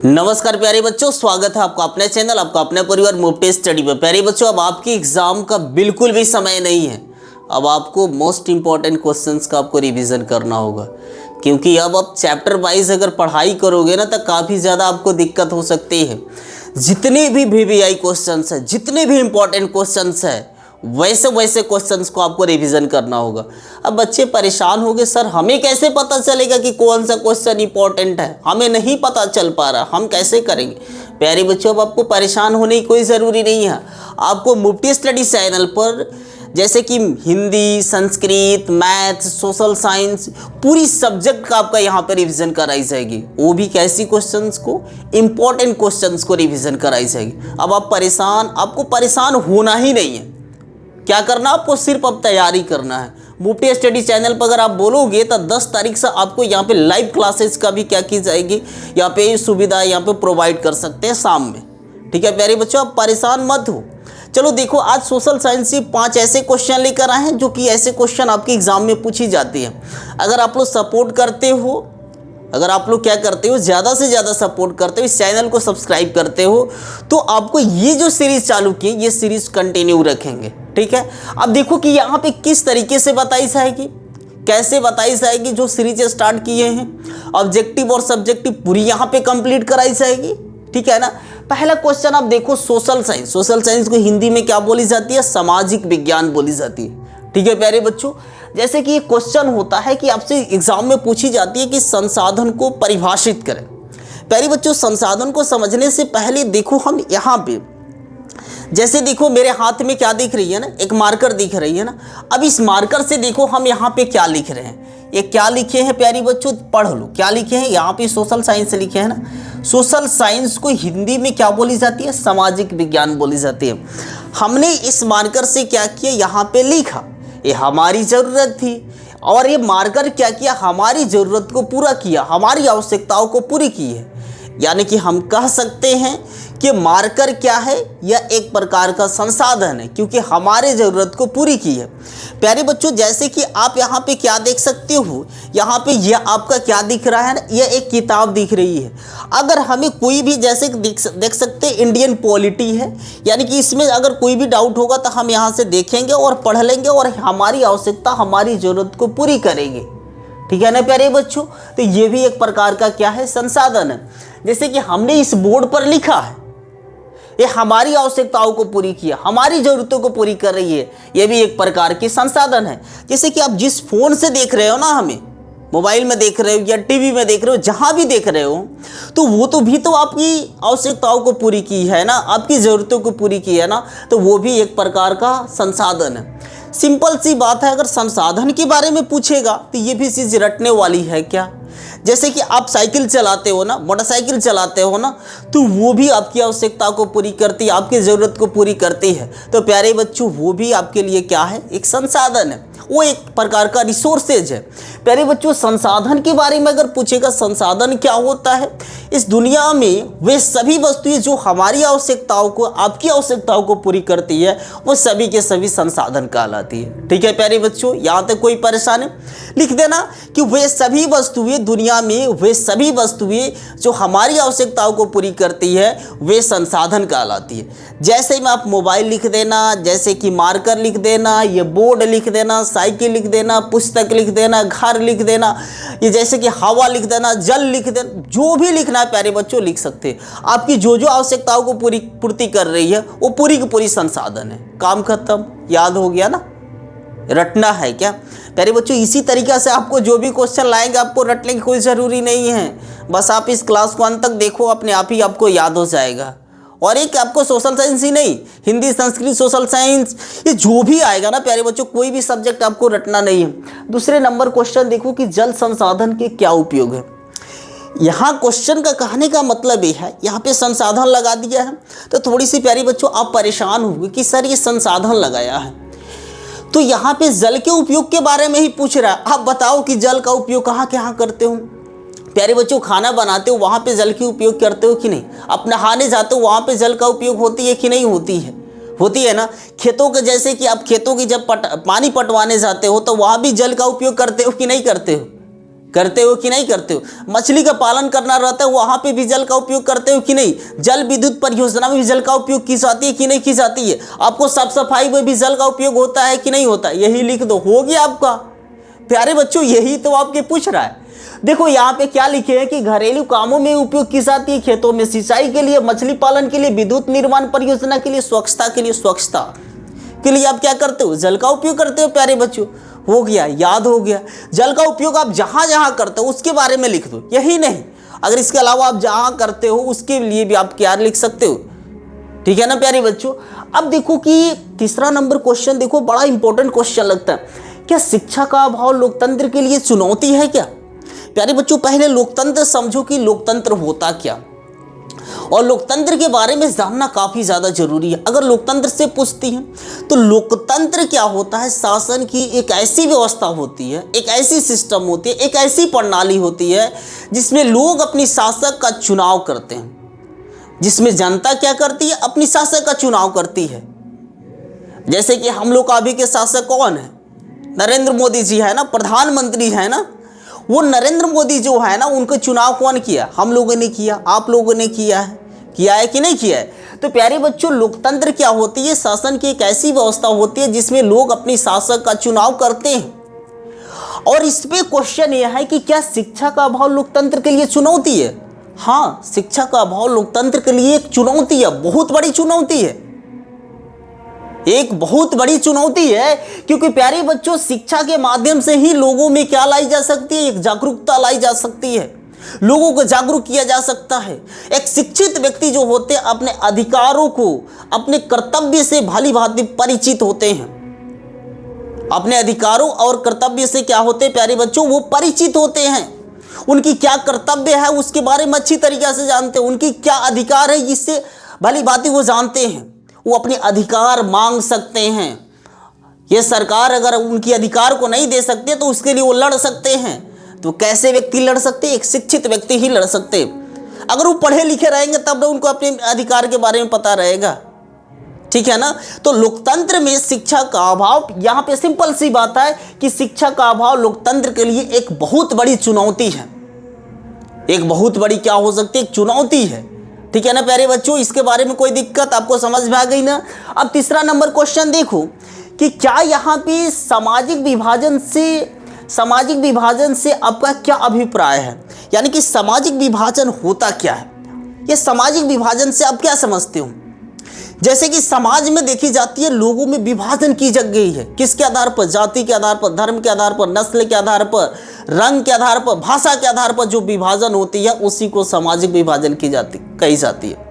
नमस्कार प्यारे बच्चों, स्वागत है आपका अपने चैनल, आपका अपने परिवार मुफ्ती स्टडी पे। प्यारे बच्चों, अब आपकी एग्जाम का बिल्कुल भी समय नहीं है। अब आपको मोस्ट इंपॉर्टेंट क्वेश्चंस का आपको रिवीजन करना होगा, क्योंकि अब आप चैप्टर वाइज अगर पढ़ाई करोगे ना तो काफ़ी ज़्यादा आपको दिक्कत हो सकती है। जितने भी वीवीआई क्वेश्चंस है, जितने भी इंपॉर्टेंट क्वेश्चंस है, वैसे वैसे क्वेश्चंस को आपको रिवीजन करना होगा। अब बच्चे परेशान हो गए, सर हमें कैसे पता चलेगा कि कौन सा क्वेश्चन इंपॉर्टेंट है, हमें नहीं पता चल पा रहा, हम कैसे करेंगे। प्यारे बच्चों, अब आपको परेशान होने की कोई ज़रूरी नहीं है। आपको मुफ्ती स्टडी चैनल पर जैसे कि Hindi, Sanskrit, math, social science, पूरी सब्जेक्ट का आपका यहाँ पर रिवीजन कराई जाएगी। वो भी कैसी क्वेश्चंस को, इंपॉर्टेंट क्वेश्चंस को रिवीजन कराई जाएगी। अब आपको परेशान होना ही नहीं है। क्या करना, आपको सिर्फ अब तैयारी करना है। मुफ्ती स्टडी चैनल पर अगर आप बोलोगे तो 10 तारीख से आपको यहाँ पे लाइव क्लासेस का भी क्या की जाएगी, यहाँ पे सुविधा यहाँ पे प्रोवाइड कर सकते हैं शाम में। ठीक है प्यारे बच्चों, आप परेशान मत हो। चलो देखो, आज सोशल साइंस से 5 ऐसे क्वेश्चन लेकर आए हैं जो कि ऐसे क्वेश्चन आपके एग्जाम में पूछी जाती है। अगर आप लोग सपोर्ट करते हो, अगर आप लोग क्या करते हो, ज़्यादा से ज़्यादा सपोर्ट करते हो, इस चैनल को सब्सक्राइब करते हो, तो आपको ये जो सीरीज़ चालू की, ये सीरीज़ कंटिन्यू रखेंगे। ठीक है, अब देखो कि यहाँ पे किस तरीके से बताई जाएगी, कैसे बताई जाएगी। जो सीरीज स्टार्ट किए हैं, ऑब्जेक्टिव और सब्जेक्टिव पूरी यहाँ पे कंप्लीट कराई जाएगी। ठीक है ना। पहला क्वेश्चन आप देखो, सोशल साइंस। सोशल साइंस को हिंदी में क्या बोली जाती है, सामाजिक विज्ञान बोली जाती है। ठीक है प्यारे बच्चों, जैसे कि ये क्वेश्चन होता है कि आपसे एग्जाम में पूछी जाती है कि संसाधन को परिभाषित करें। प्यारे बच्चों, संसाधन को समझने से पहले देखो हम यहाँ पे, जैसे देखो मेरे हाथ में क्या दिख रही है ना, एक मार्कर दिख रही है ना। अब इस मार्कर से देखो हम यहाँ पे क्या लिख रहे हैं, ये क्या लिखे हैं प्यारी बच्चों, पढ़ लो क्या लिखे हैं। यहाँ पे सोशल साइंस लिखे हैं ना। सोशल साइंस को हिंदी में क्या बोली जाती है, सामाजिक विज्ञान बोली जाती है। हमने इस मार्कर से क्या किया, यहाँ पे लिखा, ये हमारी ज़रूरत थी, और ये मार्कर क्या किया, हमारी ज़रूरत को पूरा किया, हमारी आवश्यकताओं को पूरी की है। यानी कि हम कह सकते हैं कि मार्कर क्या है, यह एक प्रकार का संसाधन है, क्योंकि हमारे ज़रूरत को पूरी की है। प्यारे बच्चों, जैसे कि आप यहाँ पे क्या देख सकते हो, यहाँ पे यह आपका क्या दिख रहा है ना, यह एक किताब दिख रही है। अगर हमें कोई भी, जैसे देख सकते हैं इंडियन पॉलिटी है, यानी कि इसमें अगर कोई भी डाउट होगा तो हम यहाँ से देखेंगे और पढ़ लेंगे और हमारी आवश्यकता, हमारी ज़रूरत को पूरी करेंगे। ठीक है ना प्यारे बच्चों, तो ये भी एक प्रकार का क्या है, संसाधन है। जैसे कि हमने इस बोर्ड पर लिखा है, ये हमारी आवश्यकताओं को पूरी किया, हमारी जरूरतों को पूरी कर रही है, ये भी एक प्रकार की संसाधन है। जैसे कि आप जिस फोन से देख रहे हो ना, हमें मोबाइल में देख रहे हो या टीवी में देख रहे हो, जहां भी देख रहे हो, तो वो तो भी तो आपकी आवश्यकताओं को पूरी की है ना, आपकी ज़रूरतों को पूरी की है ना, तो वो भी एक प्रकार का संसाधन है। सिंपल सी बात है, अगर संसाधन के बारे में पूछेगा तो ये भी चीज़ रटने वाली है क्या। जैसे कि आप साइकिल चलाते हो ना, मोटरसाइकिल चलाते हो ना, तो वो भी आपकी आवश्यकता को पूरी करती है, आपकी ज़रूरत को पूरी करती है। तो प्यारे बच्चों, वो भी आपके लिए क्या है, एक संसाधन है, वो एक प्रकार का रिसोर्सेज है। प्यारे बच्चों, संसाधन के बारे में अगर पूछेगा, संसाधन क्या होता है, इस दुनिया में वे सभी वस्तुएं जो हमारी आवश्यकताओं को, आपकी आवश्यकताओं को पूरी करती है, वो सभी के सभी संसाधन कहलाती है। ठीक है प्यारे बच्चों, यहाँ तक कोई परेशानी, लिख देना कि वे सभी वस्तुएं, दुनिया में वे सभी वस्तुएं जो हमारी आवश्यकताओं को पूरी करती है, वे संसाधन कहलाती है। जैसे में आप मोबाइल लिख देना, जैसे कि मार्कर लिख देना, ये बोर्ड लिख देना, साइकिल लिख देना, पुस्तक लिख देना, घर लिख देना, ये जैसे कि हवा लिख देना, जल लिख देना, जो भी लिखना है प्यारे बच्चों लिख सकते हैं। आपकी जो जो आवश्यकताओं को पूर्ति कर रही है, वो पूरी की पूरी संसाधन है। काम खत्म, याद हो गया ना। रटना है क्या प्यारे बच्चों, इसी तरीक़े से आपको जो भी क्वेश्चन लाएंगे आपको रटने की कोई ज़रूरी नहीं है। बस आप इस क्लास को अंत तक देखो, अपने आप ही आपको याद हो जाएगा। और एक आपको सोशल साइंस ही नहीं, हिंदी, संस्कृत, सोशल साइंस, ये जो भी आएगा ना प्यारे बच्चों, कोई भी सब्जेक्ट आपको रटना नहीं है। दूसरे नंबर क्वेश्चन देखो कि जल संसाधन के क्या उपयोग है। यहाँ क्वेश्चन का कहने का मतलब ये है, यहाँ पे संसाधन लगा दिया है, तो थोड़ी सी प्यारे बच्चों आप परेशान होंगे कि सर ये संसाधन लगाया है, तो यहाँ पे जल के उपयोग के बारे में ही पूछ रहा है। आप बताओ कि जल का उपयोग कहाँ कहाँ करते हो प्यारे बच्चों। खाना बनाते हो, वहाँ पे जल की उपयोग करते हो कि नहीं। आप नहाने जाते हो, वहाँ पे जल का उपयोग होती है कि नहीं होती है, होती है ना। खेतों के, जैसे कि आप खेतों की जब पानी पटवाने जाते हो, तो वहाँ भी जल का उपयोग करते हो कि नहीं करते हो, करते हो कि नहीं करते हो? मछली का पालन करना रहता है, वहाँ पे भी जल का उपयोग करते हो कि नहीं? जल विद्युत परियोजना में भी जल का उपयोग की जाती है कि नहीं की जाती है? आपको साफ सफाई में भी जल का उपयोग होता है कि नहीं होता? यही लिख दो, हो गया आपका। प्यारे बच्चों, यही तो आपके पूछ रहा है। देखो यहाँ पे क्या लिखे हैं कि घरेलू कामों में उपयोग की जाती है, खेतों में सिंचाई के लिए, मछली पालन के लिए, विद्युत निर्माण परियोजना के लिए, स्वच्छता के लिए। स्वच्छता के लिए आप क्या करते हो? जल का उपयोग करते हो प्यारे बच्चों। हो गया, याद हो गया। जल का उपयोग आप जहां जहां करते हो उसके बारे में लिख दो, यही नहीं, अगर इसके अलावा आप जहां करते हो उसके लिए भी आप क्या लिख सकते हो। ठीक है ना प्यारे बच्चों। अब देखो कि तीसरा नंबर क्वेश्चन देखो, बड़ा इंपॉर्टेंट क्वेश्चन लगता है। क्या शिक्षा का अभाव लोकतंत्र के लिए चुनौती है क्या? प्यारे बच्चों, पहले लोकतंत्र समझो कि लोकतंत्र होता क्या, और लोकतंत्र के बारे में जानना काफी ज्यादा जरूरी है। अगर लोकतंत्र से पूछती हैं तो लोकतंत्र क्या होता है? शासन की एक ऐसी व्यवस्था होती है, एक ऐसी सिस्टम होती है, एक ऐसी प्रणाली होती है जिसमें लोग अपनी शासक का चुनाव करते हैं, जिसमें जनता क्या करती है? अपनी शासक का चुनाव करती है। जैसे कि हम लोग का अभी के शासक कौन है? नरेंद्र मोदी जी है ना, प्रधानमंत्री है ना। वो नरेंद्र मोदी जो है ना, उनका चुनाव कौन किया? हम लोगों ने किया, आप लोगों ने किया है कि नहीं किया है? तो प्यारे बच्चों, लोकतंत्र क्या होती है? शासन की एक ऐसी व्यवस्था होती है जिसमें लोग अपनी शासक का चुनाव करते हैं। और इस पे क्वेश्चन यह है कि क्या शिक्षा का अभाव लोकतंत्र के लिए चुनौती है? हाँ, शिक्षा का अभाव लोकतंत्र के लिए एक चुनौती है, बहुत बड़ी चुनौती है, एक बहुत बड़ी चुनौती है। क्योंकि प्यारे बच्चों, शिक्षा के माध्यम से ही लोगों में क्या लाई जा सकती है? एक जागरूकता लाई जा सकती है, लोगों को जागरूक किया जा सकता है। एक शिक्षित व्यक्ति जो होते हैं अपने अधिकारों को, अपने कर्तव्य से भली भांति परिचित होते हैं। अपने अधिकारों और कर्तव्य से क्या होते हैं प्यारे बच्चों? वो परिचित होते हैं। उनकी क्या कर्तव्य है उसके बारे में अच्छी तरीके से जानते हैं, उनकी क्या अधिकार है जिससे भली भांति वो जानते हैं। वो अपने अधिकार मांग सकते हैं। ये सरकार अगर उनकी अधिकार को नहीं दे सकते तो उसके लिए वो लड़ सकते हैं। तो कैसे व्यक्ति लड़ सकते हैं? एक शिक्षित व्यक्ति ही लड़ सकते हैं। अगर वो पढ़े लिखे रहेंगे तब उनको अपने अधिकार के बारे में पता रहेगा। ठीक है ना। तो लोकतंत्र में शिक्षा का अभाव, यहाँ पे सिंपल सी बात है कि शिक्षा का अभाव लोकतंत्र के लिए एक बहुत बड़ी चुनौती है, एक बहुत बड़ी क्या हो सकती है? एक चुनौती है। ठीक है ना प्यारे बच्चों, इसके बारे में कोई दिक्कत आपको समझ में आ गई ना। अब तीसरा नंबर क्वेश्चन देखो कि क्या यहाँ पे सामाजिक विभाजन से आपका क्या अभिप्राय है? यानी कि सामाजिक विभाजन होता क्या है? ये सामाजिक विभाजन से आप क्या समझते हो? जैसे कि समाज में देखी जाती है, लोगों में विभाजन की जा गई है। किसके आधार पर? जाति के आधार पर, धर्म के आधार पर, नस्ल के आधार पर, रंग के आधार पर, भाषा के आधार पर जो विभाजन होती है उसी को सामाजिक विभाजन कही जाती है।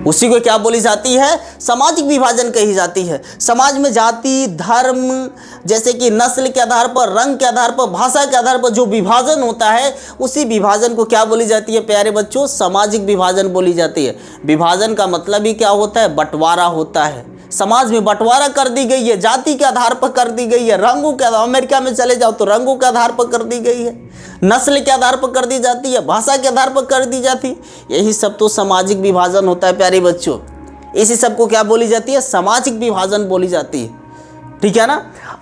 उसी को क्या बोली जाती है? सामाजिक विभाजन कही जाती है। समाज में जाति, धर्म, जैसे कि नस्ल के आधार पर, रंग के आधार पर, भाषा के आधार पर जो विभाजन होता है उसी विभाजन को क्या बोली जाती है प्यारे बच्चों? सामाजिक विभाजन बोली जाती है। विभाजन का मतलब ही क्या होता है? बंटवारा होता है। समाज में बंटवारा कर दी गई है, जाति के आधार पर कर दी गई है, रंगों के आधार, अमेरिका में चले जाओ तो रंगों के आधार पर कर दी गई है, नस्ल के आधार पर कर दी जाती है, भाषा के आधार पर कर दी जाती है। यही सब तो सामाजिक विभाजन होता है प्यारे बच्चों। इसी सब को क्या बोली जाती है? सामाजिक विभाजन बोली जाती है। ठीक है ना।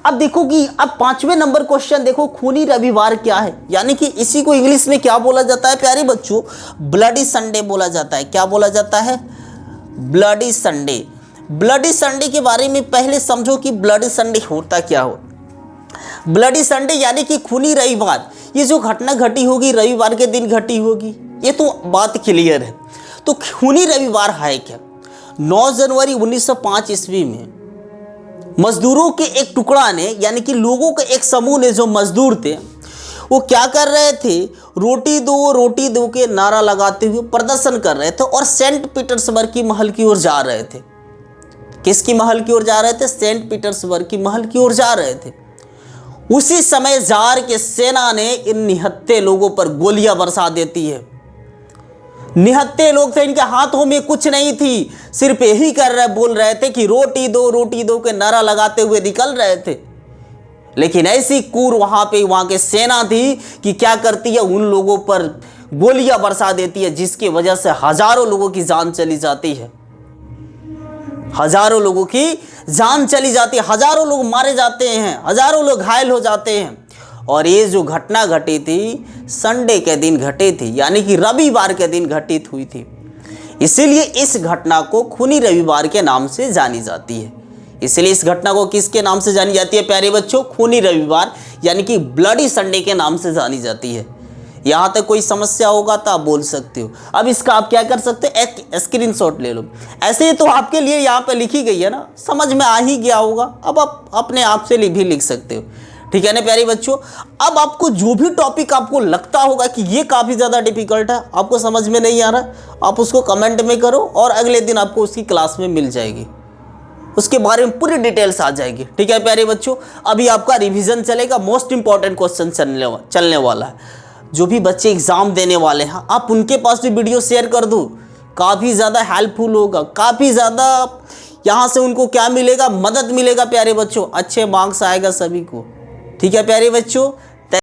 अब देखो कि अब 5वें नंबर क्वेश्चन देखो, खूनी रविवार क्या है? यानी कि इसी को इंग्लिश में क्या बोला जाता है प्यारे बच्चों? ब्लडी संडे बोला जाता है। क्या बोला जाता है? Bloody Sunday. ब्लडी संडे के बारे में पहले समझो कि ब्लडी संडे होता क्या हो। ब्लडी संडे यानी कि खूनी रविवार, ये जो घटना घटी होगी रविवार के दिन घटी होगी, ये तो बात क्लियर है। तो खूनी रविवार है क्या? 9 जनवरी 1905 ईस्वी में मजदूरों के एक टुकड़ा ने, यानी कि लोगों के एक समूह ने, जो मजदूर थे, वो क्या कर रहे थे? रोटी दो के नारा लगाते हुए प्रदर्शन कर रहे थे और सेंट पीटर्सबर्ग की महल की ओर जा रहे थे। किसकी महल की ओर जा रहे थे? सेंट पीटर्सबर्ग की महल की ओर जा रहे थे। उसी समय जार के सेना ने इन निहत्थे लोगों पर गोलियां बरसा देती है। निहत्थे लोग थे, इनके हाथों में कुछ नहीं थी, सिर्फ यही बोल रहे थे कि रोटी दो के नारा लगाते हुए निकल रहे थे। लेकिन ऐसी कूर वहां के सेना थी कि क्या करती है? उन लोगों पर गोलियां बरसा देती है, जिसकी वजह से हजारों लोगों की जान चली जाती है। हजारों लोगों की जान चली जाती है, हजारों लोग मारे जाते हैं, हजारों लोग घायल हो जाते हैं। और ये जो घटना घटी थी संडे के दिन घटी थी, यानी कि रविवार के दिन घटित हुई थी। इसीलिए इस घटना को खूनी रविवार के नाम से जानी जाती है। इसलिए इस घटना को किसके नाम से जानी जाती है प्यारे बच्चों? खूनी रविवार यानी कि ब्लडी संडे के नाम से जानी जाती है। यहाँ तक कोई समस्या होगा तो आप बोल सकते हो। अब इसका आप क्या कर सकते हो, एक स्क्रीनशॉट ले लो। ऐसे ही तो आपके लिए यहाँ पे लिखी गई है ना, समझ में आ ही गया होगा। अब आप अपने आप से भी लिख सकते हो, ठीक है ना प्यारे बच्चों। अब आपको जो भी टॉपिक आपको लगता होगा कि ये काफ़ी ज़्यादा डिफिकल्ट है, आपको समझ में नहीं आ रहा, आप उसको कमेंट में करो और अगले दिन आपको उसकी क्लास में मिल जाएगी, उसके बारे में पूरी डिटेल्स आ जाएगी, ठीक है प्यारे बच्चों। अभी आपका रिवीजन चलेगा, मोस्ट इंपॉर्टेंट क्वेश्चन चलने वाला है। जो भी बच्चे एग्जाम देने वाले हैं आप उनके पास भी वीडियो शेयर कर दो, काफ़ी ज़्यादा हेल्पफुल होगा, काफ़ी ज़्यादा यहाँ से उनको क्या मिलेगा, मदद मिलेगा प्यारे बच्चों, अच्छे मार्क्स आएगा सभी को, ठीक है प्यारे बच्चों।